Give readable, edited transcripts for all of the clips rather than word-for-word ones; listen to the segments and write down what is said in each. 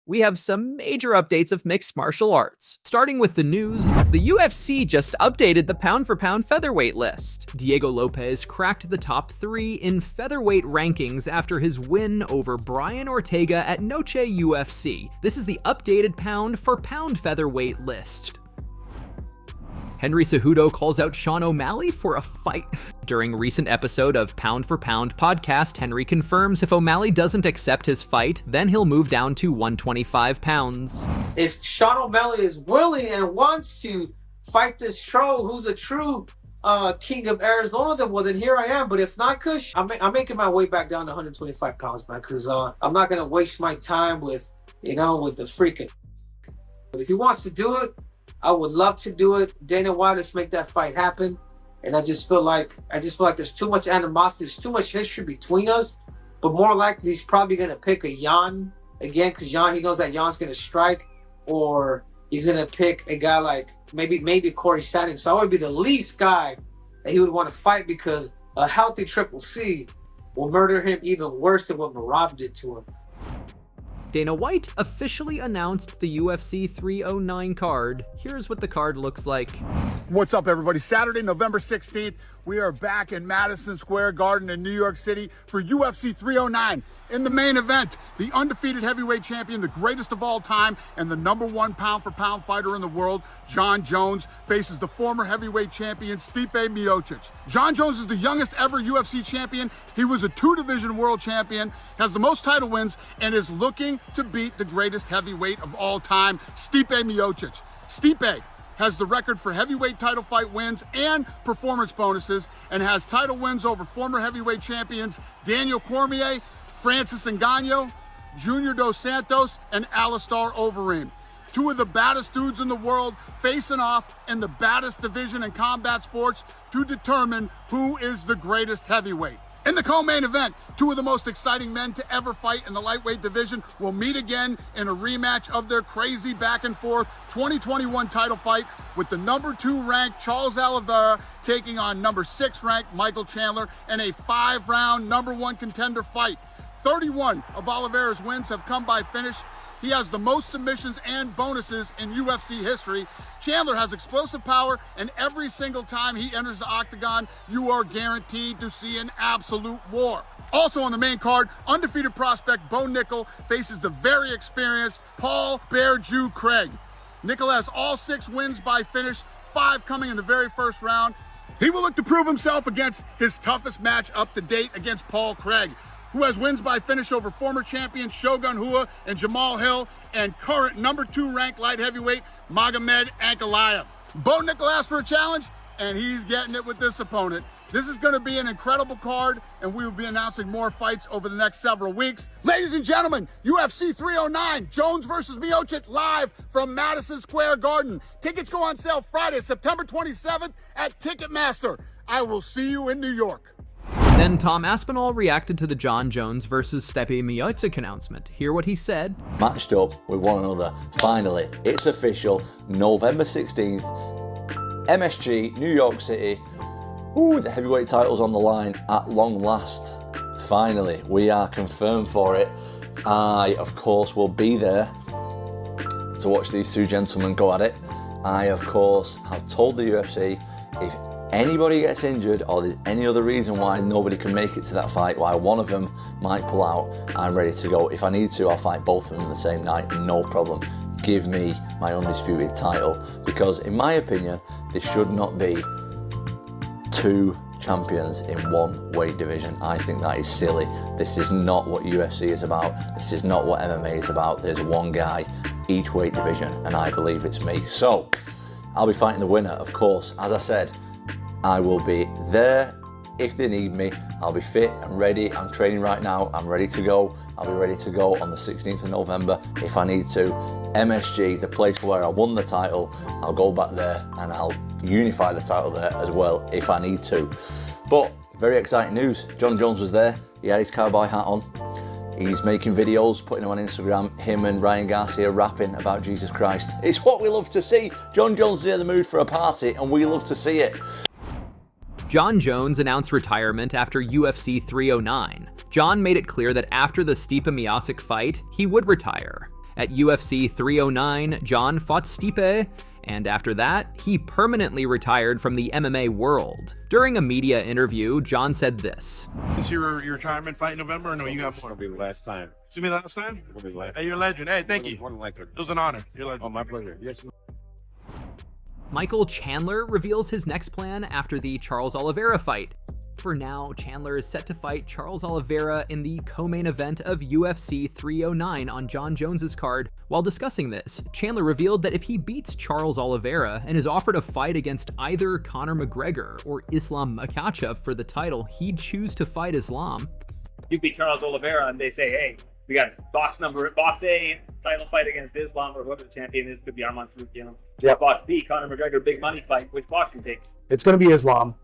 we have some major updates of mixed martial arts. Starting with the news, the UFC just updated the pound-for-pound featherweight list. Diego Lopez cracked the top 3 in featherweight rankings after his win over Brian Ortega at Noche UFC. This is the updated pound-for-pound featherweight list. Henry Cejudo calls out Sean O'Malley for a fight. During a recent episode of Pound for Pound podcast, Henry confirms if O'Malley doesn't accept his fight, then he'll move down to 125 pounds. If Sean O'Malley is willing and wants to fight this troll who's a true king of Arizona, then here I am. But if not, Kush, I'm making my way back down to 125 pounds, man, because I'm not going to waste my time with the freaking. But if he wants to do it, I would love to do it. Dana White, let's make that fight happen. And I just feel like there's too much animosity, there's too much history between us. But more likely, he's probably gonna pick a Jan again, because he knows that Jan's gonna strike, or he's gonna pick a guy like maybe Corey Sanders. So I would be the least guy that he would want to fight, because a healthy Triple C will murder him even worse than what Merab did to him. Dana White officially announced the UFC 309 card. Here's what the card looks like. What's up, everybody? Saturday, November 16th, we are back in Madison Square Garden in New York City for UFC 309. In the main event, the undefeated heavyweight champion, the greatest of all time, and the #1 pound-for-pound fighter in the world, Jon Jones, faces the former heavyweight champion, Stipe Miocic. Jon Jones is the youngest ever UFC champion. He was a 2-division world champion, has the most title wins, and is looking to beat the greatest heavyweight of all time, Stipe Miocic. Stipe has the record for heavyweight title fight wins and performance bonuses, and has title wins over former heavyweight champions Daniel Cormier, Francis Ngannou, Junior Dos Santos, and Alistair Overeem. 2 of the baddest dudes in the world facing off in the baddest division in combat sports to determine who is the greatest heavyweight. In the co-main event, 2 of the most exciting men to ever fight in the lightweight division will meet again in a rematch of their crazy back-and-forth 2021 title fight, with the #2 ranked Charles Oliveira taking on #6 ranked Michael Chandler in a 5-round #1 contender fight. 31 of Oliveira's wins have come by finish. He has the most submissions and bonuses in UFC history. Chandler has explosive power, and every single time he enters the octagon, you are guaranteed to see an absolute war. Also on the main card, undefeated prospect Bo Nickel faces the very experienced Paul Bear Jew Craig. Nickel has all 6 wins by finish, 5 coming in the very first round. He will look to prove himself against his toughest match up to date against Paul Craig, who has wins by finish over former champions Shogun Rua and Jamal Hill, and current #2 ranked light heavyweight Magomed Ankalaev. Bo Nickel asked for a challenge, and he's getting it with this opponent. This is going to be an incredible card, and we will be announcing more fights over the next several weeks. Ladies and gentlemen, UFC 309, Jones versus Miocic, live from Madison Square Garden. Tickets go on sale Friday, September 27th at Ticketmaster. I will see you in New York. Then Tom Aspinall reacted to the Jon Jones versus Stipe Miocic announcement. Hear what he said. Matched up with one another. Finally, it's official. November 16th, MSG, New York City. Ooh, the heavyweight title's on the line at long last. Finally, we are confirmed for it. I, of course, will be there to watch these 2 gentlemen go at it. I, of course, have told the UFC, if anybody gets injured or there's any other reason why nobody can make it to that fight, why one of them might pull out, I'm ready to go. If I need to, I'll fight both of them the same night, no problem. Give me my undisputed title, because in my opinion, there should not be 2 champions in one weight division. I think that is silly. This is not what UFC is about. This is not what MMA is about. There's one guy each weight division, and I believe it's me. So I'll be fighting the winner, of course. As I said, I will be there if they need me. I'll be fit and ready. I'm training right now. I'm ready to go. I'll be ready to go on the 16th of November if I need to. MSG, the place where I won the title, I'll go back there and I'll unify the title there as well if I need to. But very exciting news. Jon Jones was there. He had his cowboy hat on. He's making videos, putting them on Instagram, him and Ryan Garcia rapping about Jesus Christ. It's what we love to see. Jon Jones is in the mood for a party, and we love to see it. Jon Jones announced retirement after UFC 309. Jon made it clear that after the Stipe Miocic fight, he would retire. At UFC 309, Jon fought Stipe, and after that, he permanently retired from the MMA world. During a media interview, Jon said this. Is your retirement fight in November, or no, you got more? It'll be the last time. It's gonna be the last time? It'll be the last. Hey, you're a legend. Hey, thank you. More than likely. It was an honor. You're a legend. Oh, my pleasure. Yes. Michael Chandler reveals his next plan after the Charles Oliveira fight. For now, Chandler is set to fight Charles Oliveira in the co-main event of UFC 309 on Jon Jones's card. While discussing this, Chandler revealed that if he beats Charles Oliveira and is offered a fight against either Conor McGregor or Islam Makhachev for the title, he'd choose to fight Islam. You beat Charles Oliveira and they say, hey, we got box A, title fight against Islam or whoever the champion is, could be Arman Tsarukyan. Yeah. Box B, Conor McGregor, big money fight. Which boxing takes? It's going to be Islam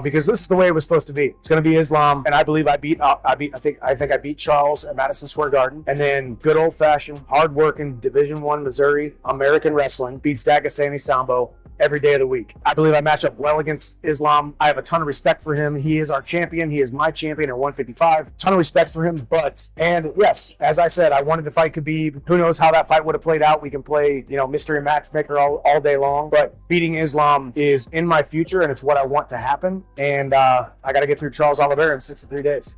because this is the way it was supposed to be. It's going to be Islam, and I believe I think I beat Charles at Madison Square Garden, and then good old fashioned, hard working Division I Missouri American wrestling beats Dagesani Sambo every day of the week. I believe I match up well against Islam. I have a ton of respect for him. He is our champion. He is my champion at 155. Ton of respect for him. And yes, as I said, I wanted to fight Khabib. Who knows how that fight would have played out? We can play, mystery matchmaker all day long. But beating Islam is in my future, and it's what I want to happen. And I got to get through Charles Oliveira in 6 to 3 days.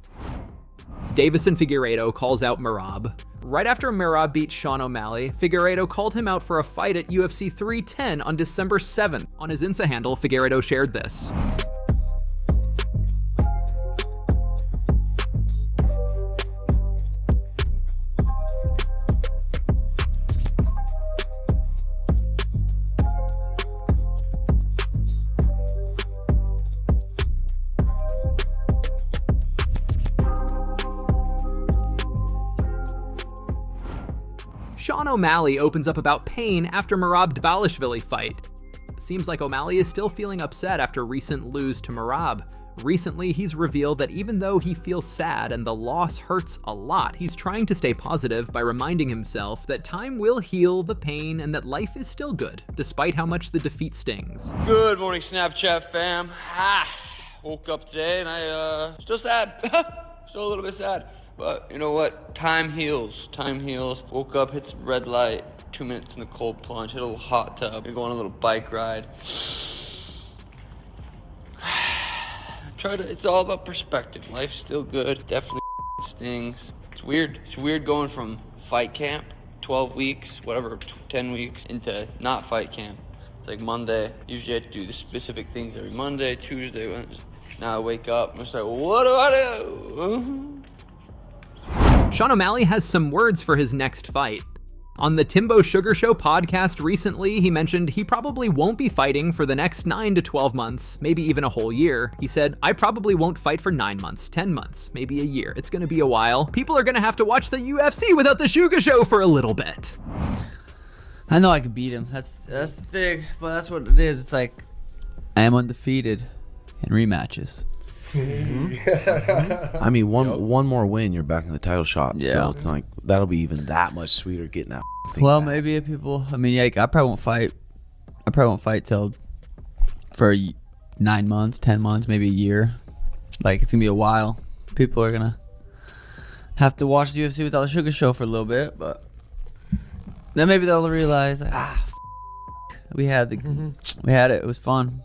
Deiveson Figueiredo calls out Merab. Right after Merab beat Sean O'Malley, Figueiredo called him out for a fight at UFC 310 on December 7th. On his Insta handle, Figueiredo shared this. Sean O'Malley opens up about pain after Merab Dvalishvili fight. Seems like O'Malley is still feeling upset after recent lose to Merab. Recently, he's revealed that even though he feels sad and the loss hurts a lot, he's trying to stay positive by reminding himself that time will heal the pain and that life is still good, despite how much the defeat stings. Good morning, Snapchat fam. Woke up today and I still sad. Still a little bit sad. But you know what? Time heals. Time heals. Woke up, hit some red light, 2 minutes in the cold plunge, hit a little hot tub, gonna go on a little bike ride. It's all about perspective. Life's still good. Definitely stings. It's weird. It's weird going from fight camp, 12 weeks, whatever, 10 weeks, into not fight camp. It's like Monday. Usually I have to do the specific things every Monday, Tuesday, Wednesday. Now I wake up and it's like, what do I do? Sean O'Malley has some words for his next fight. On the Timbo Sugar Show podcast recently, he mentioned he probably won't be fighting for the next 9 to 12 months, maybe even a whole year. He said, I probably won't fight for 9 months, 10 months, maybe a year. It's gonna be a while. People are gonna have to watch the UFC without the Sugar Show for a little bit. I know I can beat him. That's the thing, but that's what it is. It's like, I am undefeated in rematches. I mean, one more win, you're back in the title shot. Yeah. So it's like that'll be even that much sweeter getting that thing Well, back. maybe if people. I mean, like, I probably won't fight. I probably won't fight till for 9 months, 10 months, maybe a year. Like, it's gonna be a while. People are gonna have to watch the UFC without the Sugar Show for a little bit, but then maybe they'll realize, like, we had it. It was fun.